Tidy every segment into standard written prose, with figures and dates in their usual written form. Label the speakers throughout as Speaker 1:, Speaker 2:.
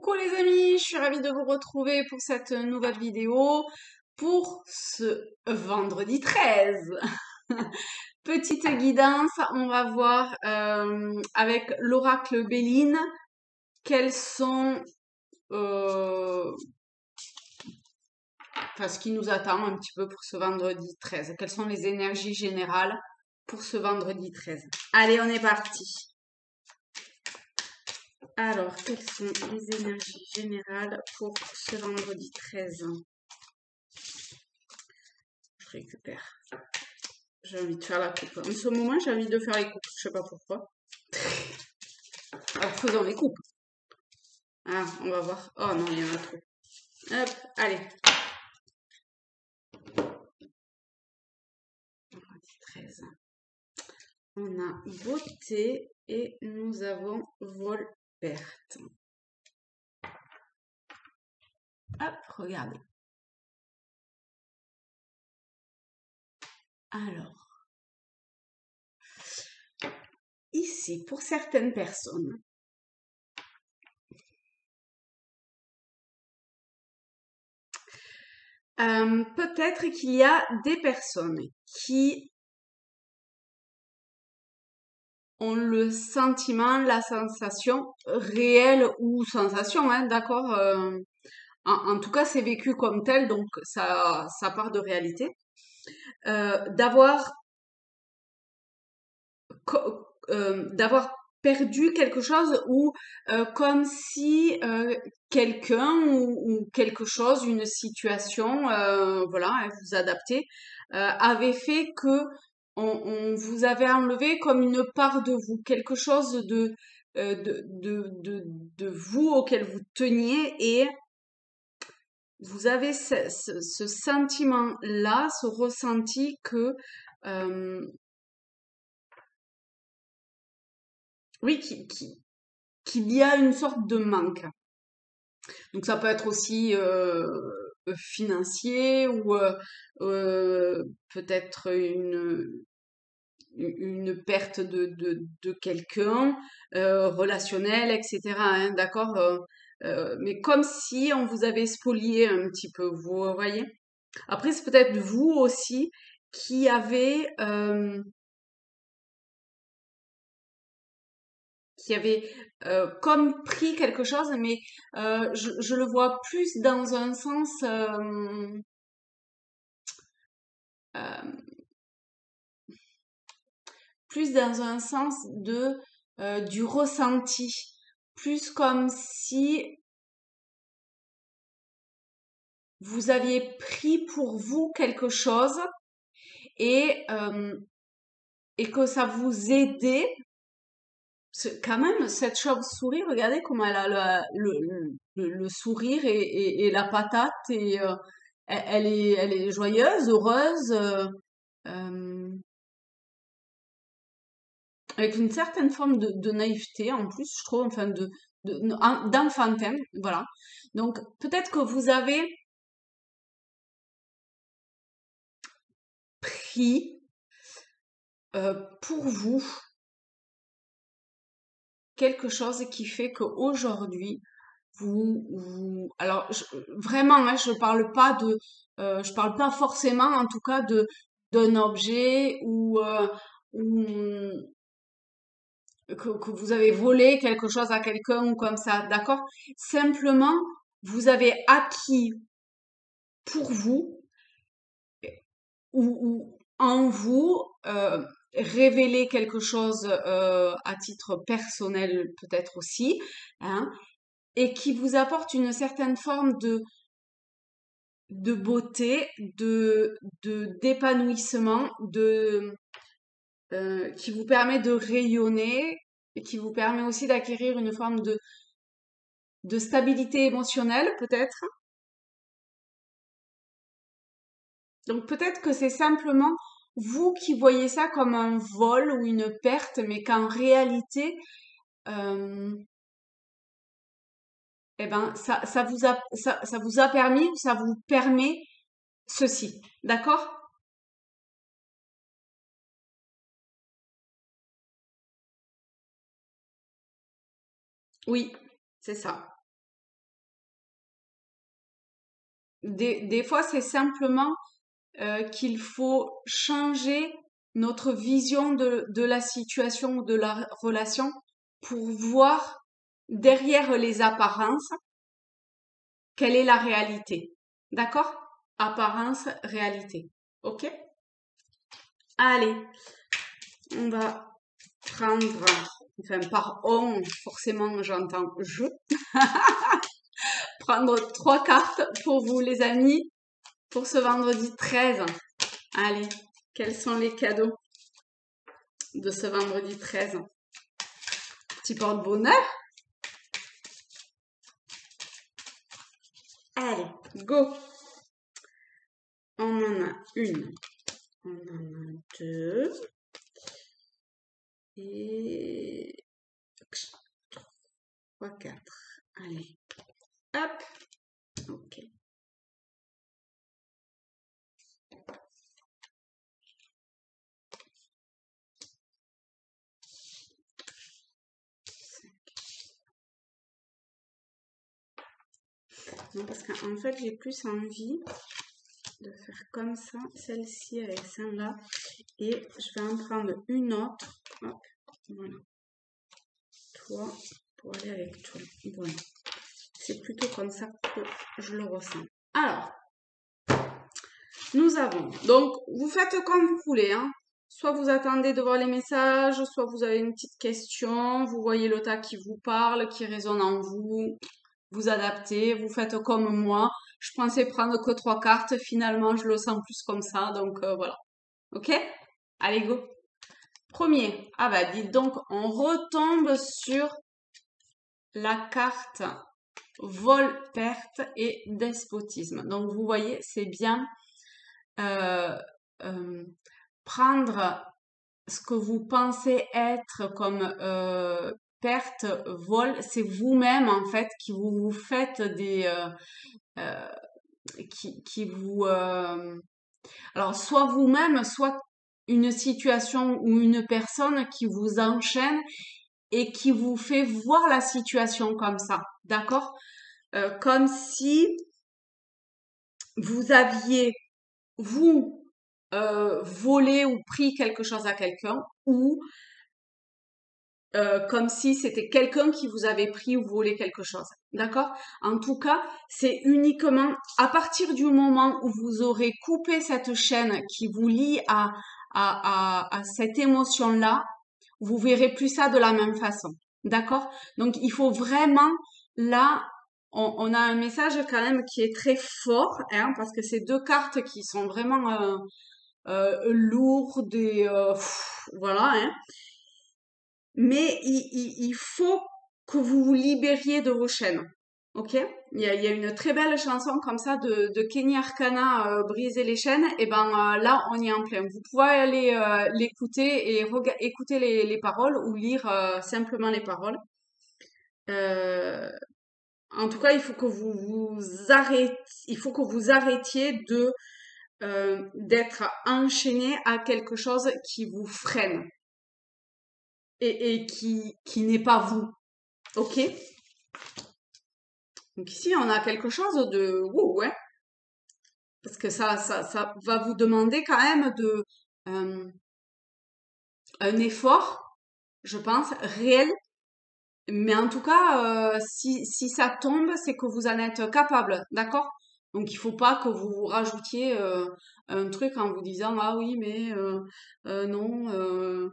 Speaker 1: Coucou les amis, je suis ravie de vous retrouver pour cette nouvelle vidéo pour ce vendredi 13. Petite guidance, on va voir avec l'oracle Béline quels sont, ce qui nous attend un petit peu pour ce vendredi 13. Quelles sont les énergies générales pour ce vendredi 13. Allez, on est parti. Alors, quelles sont les énergies générales pour ce vendredi 13? Je récupère. J'ai envie de faire la coupe. En ce moment, j'ai envie de faire les coupes. Je sais pas pourquoi. Alors, faisons les coupes. Ah, on va voir. Oh non, il y en a trop. Hop, allez. Vendredi 13. On a beauté et nous avons vol verte. Hop, regardez. Alors, ici, pour certaines personnes, peut-être qu'il y a des personnes qui ont le sentiment, la sensation réelle ou sensation, hein, d'accord, en tout cas, c'est vécu comme tel, donc ça part de réalité. D'avoir d'avoir perdu quelque chose ou comme si quelqu'un ou quelque chose, une situation, voilà, hein, vous adaptez, avait fait que on vous avait enlevé comme une part de vous, quelque chose de vous auquel vous teniez et vous avez ce sentiment-là, ce ressenti que, euh, oui, qu'il y a une sorte de manque. Donc ça peut être aussi financier ou peut-être une perte de quelqu'un, relationnel, etc. Hein, d'accord? Mais comme si on vous avait spolié un petit peu, vous voyez? Après, c'est peut-être vous aussi qui avez comme pris quelque chose, mais je le vois plus dans un sens euh, plus dans un sens de du ressenti, plus comme si vous aviez pris pour vous quelque chose et et que ça vous aidait. Quand même, cette chauve-souris, regardez comment elle a le sourire et la patate et elle est joyeuse, heureuse, euh, avec une certaine forme de naïveté en plus, je trouve, enfin d'enfantin, voilà. Donc peut-être que vous avez pris pour vous quelque chose qui fait qu'aujourd'hui alors vraiment, hein, je parle pas forcément, en tout cas de d'un objet ou que vous avez volé quelque chose à quelqu'un ou comme ça, d'accord? Simplement, vous avez acquis pour vous ou en vous révéler quelque chose à titre personnel peut-être aussi, hein, et qui vous apporte une certaine forme de beauté, d'épanouissement, qui vous permet de rayonner et qui vous permet aussi d'acquérir une forme de stabilité émotionnelle peut-être. Donc peut-être que c'est simplement vous qui voyez ça comme un vol ou une perte, mais qu'en réalité, euh, eh ben, ça vous a permis ou ça vous permet ceci. D'accord? Oui, c'est ça. des fois, c'est simplement qu'il faut changer notre vision de la situation ou de la relation pour voir derrière les apparences quelle est la réalité. D'accord? Apparence, réalité. Ok? Allez, on va prendre, enfin par on, forcément j'entends je, prendre 3 cartes pour vous les amis pour ce vendredi 13. Allez, quels sont les cadeaux de ce vendredi 13? Petit porte-bonheur. Allez, go. On en a une, on en a deux, et 3, 4. Allez, hop, ok. Non, parce qu'en fait, j'ai plus envie de faire comme ça, celle-ci avec celle-là, et je vais en prendre une autre. Hop, voilà. Toi, pour aller avec toi. Voilà. C'est plutôt comme ça que je le ressens. Alors, nous avons, donc, vous faites comme vous voulez, hein. Soit vous attendez de voir les messages, soit vous avez une petite question, vous voyez le tas qui vous parle, qui résonne en vous, vous adaptez, vous faites comme moi. Je pensais prendre que 3 cartes, finalement je le sens plus comme ça, donc voilà. Ok? Allez, go. Premier. Ah bah dites donc, on retombe sur la carte vol, perte et despotisme. Donc vous voyez, c'est bien euh, euh, prendre ce que vous pensez être comme perte, vol, c'est vous-même en fait qui vous faites des euh, qui vous alors soit vous-même, soit une situation ou une personne qui vous enchaîne et qui vous fait voir la situation comme ça, d'accord? Comme si vous aviez vous volé ou pris quelque chose à quelqu'un, ou comme si c'était quelqu'un qui vous avait pris ou volé quelque chose. D'accord? En tout cas, c'est uniquement à partir du moment où vous aurez coupé cette chaîne qui vous lie à cette émotion-là, vous verrez plus ça de la même façon. D'accord? Donc, il faut vraiment, là, on a un message quand même qui est très fort, hein, parce que c'est 2 cartes qui sont vraiment lourdes et voilà, hein. Mais il faut que vous vous libériez de vos chaînes. Ok? Il y a une très belle chanson comme ça de Kenny Arcana, Briser les chaînes. Et ben là, on y est en plein. Vous pouvez aller l'écouter et écouter les paroles ou lire simplement les paroles. Euh, En tout cas, il faut que il faut que vous arrêtiez de d'être enchaîné à quelque chose qui vous freine et qui n'est pas vous. Ok? Donc ici, on a quelque chose de wow, ouais, parce que ça va vous demander quand même euh, un effort, je pense, réel. Mais en tout cas, si ça tombe, c'est que vous en êtes capable, d'accord? Donc il faut pas que vous vous rajoutiez un truc en vous disant ah oui mais non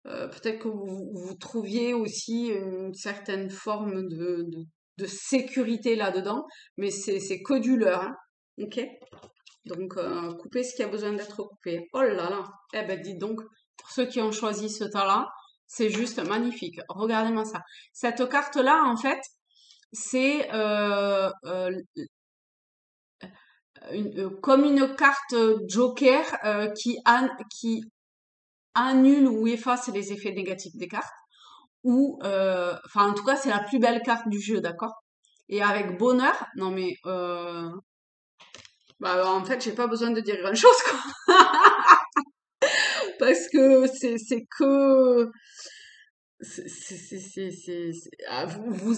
Speaker 1: peut-être que vous trouviez aussi une certaine forme de sécurité là-dedans, mais c'est que du leurre, hein, ok? Donc, coupez ce qui a besoin d'être coupé. Oh là là! Eh ben, dites donc, pour ceux qui ont choisi ce tas-là, c'est juste magnifique. Regardez-moi ça. Cette carte-là, en fait, c'est comme une carte joker qui annule ou efface les effets négatifs des cartes. Ou, enfin, en tout cas, c'est la plus belle carte du jeu, d'accord? Et avec bonheur, non mais, bah, en fait, j'ai pas besoin de dire grand-chose, quoi. Parce que c'est que Vous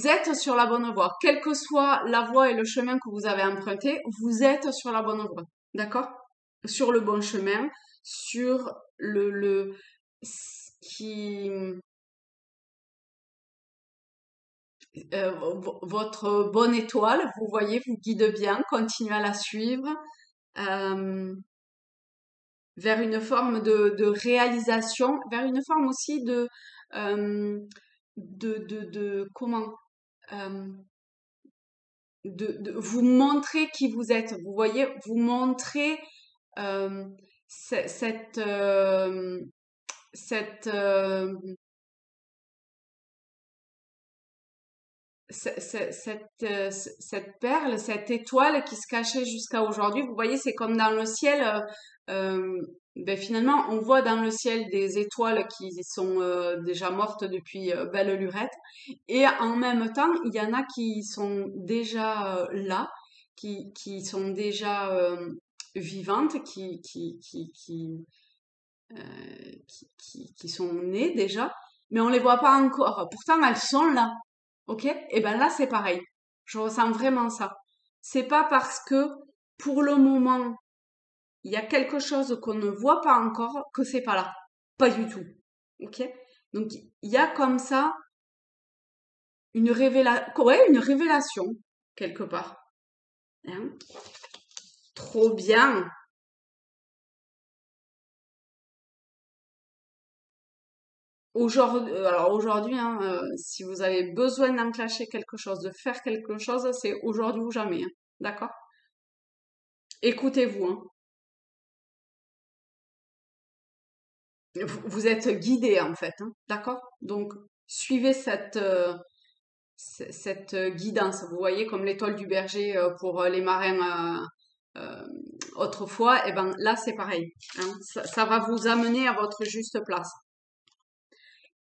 Speaker 1: êtes sur la bonne voie. Quelle que soit la voie et le chemin que vous avez emprunté, vous êtes sur la bonne voie. D'accord? Sur le bon chemin, sur ce qui, votre bonne étoile, vous voyez, vous guide bien, continuez à la suivre, euh, vers une forme de réalisation, vers une forme aussi euh, comment, euh, de vous montrer qui vous êtes. Vous voyez, vous montrer euh, ce- cette, euh, cette, euh, cette perle, cette étoile qui se cachait jusqu'à aujourd'hui. Vous voyez, c'est comme dans le ciel. Ben finalement, on voit dans le ciel des étoiles qui sont déjà mortes depuis belle lurette. Et en même temps, il y en a qui sont déjà là, qui sont déjà vivantes, qui sont nées déjà, mais on les voit pas encore. Pourtant, elles sont là. Ok? Et ben là, c'est pareil. Je ressens vraiment ça. C'est pas parce que pour le moment, il y a quelque chose qu'on ne voit pas encore que c'est pas là. Pas du tout. Ok? Donc, il y a comme ça une révélation, quelque part. Hein? Trop bien. Alors aujourd'hui, hein, si vous avez besoin d'enclencher quelque chose, de faire quelque chose, c'est aujourd'hui ou jamais. Hein. D'accord? Écoutez-vous. Hein. Vous êtes guidé en fait. Hein. D'accord? Donc suivez cette guidance. Vous voyez comme l'étoile du berger pour les marins autrefois. Et ben là c'est pareil. Hein. Ça va vous amener à votre juste place.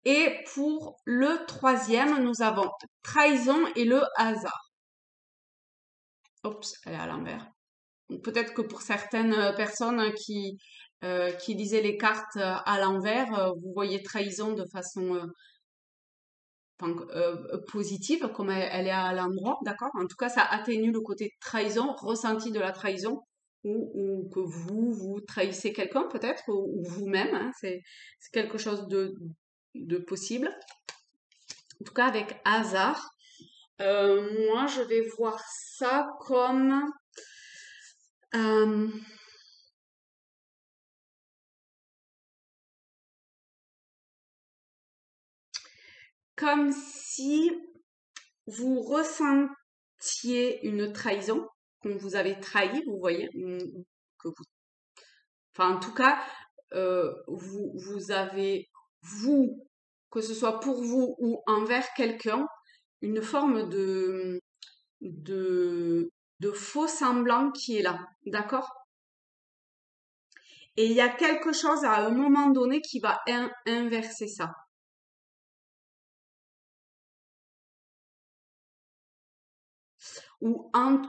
Speaker 1: Et pour le troisième, nous avons trahison et le hasard. Oups, elle est à l'envers. Donc, peut-être que pour certaines personnes qui lisaient les cartes à l'envers, vous voyez trahison de façon positive, comme elle est à l'endroit, d'accord? En tout cas, ça atténue le côté trahison, ressenti de la trahison, ou que vous trahissez quelqu'un peut-être, ou vous-même, hein, c'est quelque chose de possible. En tout cas, avec hasard, moi, je vais voir ça euh, comme si vous ressentiez une trahison, qu'on vous avez trahi, vous voyez, que vous, enfin, en tout cas, vous avez, vous, que ce soit pour vous ou envers quelqu'un, une forme de, de faux semblant qui est là, d'accord? Et il y a quelque chose à un moment donné qui va inverser ça. Ou, en-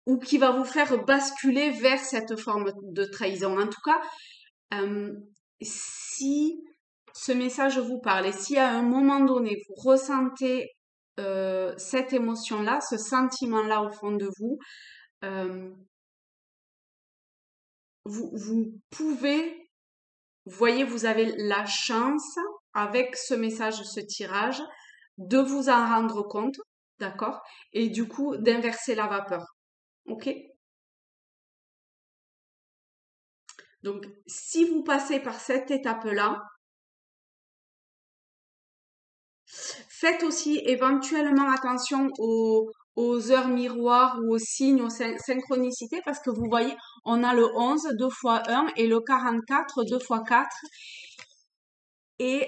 Speaker 1: ou qui va vous faire basculer vers cette forme de trahison. En tout cas, euh, si ce message vous parle et si à un moment donné vous ressentez cette émotion-là, ce sentiment-là au fond de vous, euh, vous pouvez, vous voyez, vous avez la chance avec ce message, ce tirage, de vous en rendre compte, d'accord? Et du coup, d'inverser la vapeur. Ok? Donc, si vous passez par cette étape-là, faites aussi éventuellement attention aux heures miroirs ou aux signes, aux synchronicités, parce que vous voyez, on a le 11, 2 fois 1, et le 44, 2 fois 4. Et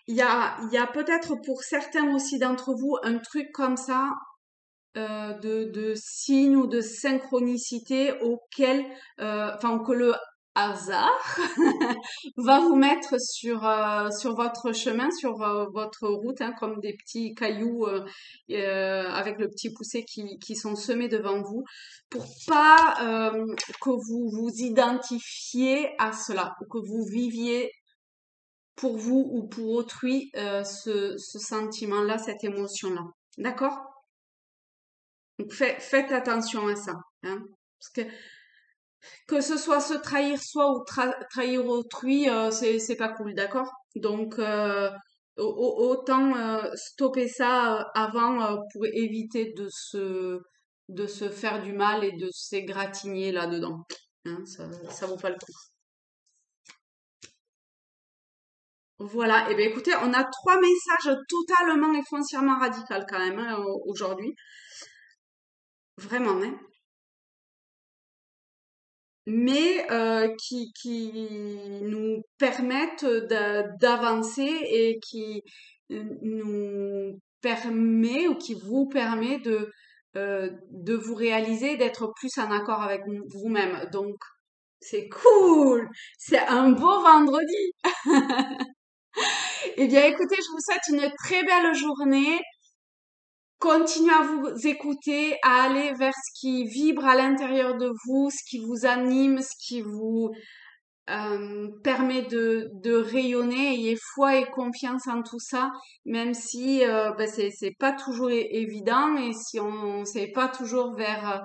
Speaker 1: il y a peut-être pour certains aussi d'entre vous un truc comme ça de signe ou de synchronicité auquel, enfin, que le hasard va vous mettre sur votre chemin, sur votre route, hein, comme des petits cailloux avec le petit poussé qui sont semés devant vous, pour pas que vous vous identifiez à cela, ou que vous viviez pour vous ou pour autrui ce sentiment-là, cette émotion-là. D'accord? Donc faites attention à ça. Hein, parce que ce soit se trahir soi ou trahir autrui, c'est pas cool, d'accord? Donc autant stopper ça avant pour éviter de se faire du mal et de s'égratigner là-dedans. Hein, ça vaut pas le coup. Voilà, et bien écoutez, on a trois messages totalement et foncièrement radicaux quand même hein, aujourd'hui. Vraiment, hein. Mais qui nous permettent d'avancer et qui nous permet ou qui vous permet de vous réaliser, d'être plus en accord avec vous-même. Donc, c'est cool! C'est un beau vendredi! Eh bien, écoutez, je vous souhaite une très belle journée. Continuez à vous écouter, à aller vers ce qui vibre à l'intérieur de vous, ce qui vous anime, ce qui vous permet de rayonner. Ayez foi et confiance en tout ça, même si ben, c'est pas toujours évident et si on sait pas toujours vers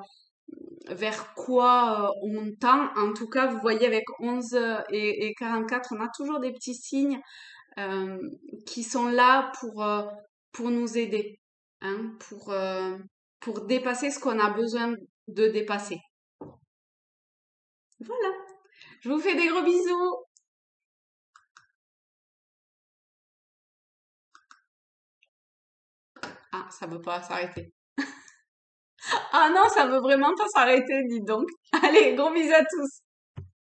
Speaker 1: quoi on tend. En tout cas, vous voyez avec 11 et 44, on a toujours des petits signes euh, qui sont là pour nous aider, hein, pour dépasser ce qu'on a besoin de dépasser. Voilà. Je vous fais des gros bisous. Ah, ça veut pas s'arrêter. Ah non, ça veut vraiment pas s'arrêter, dis donc. Allez, gros bisous à tous.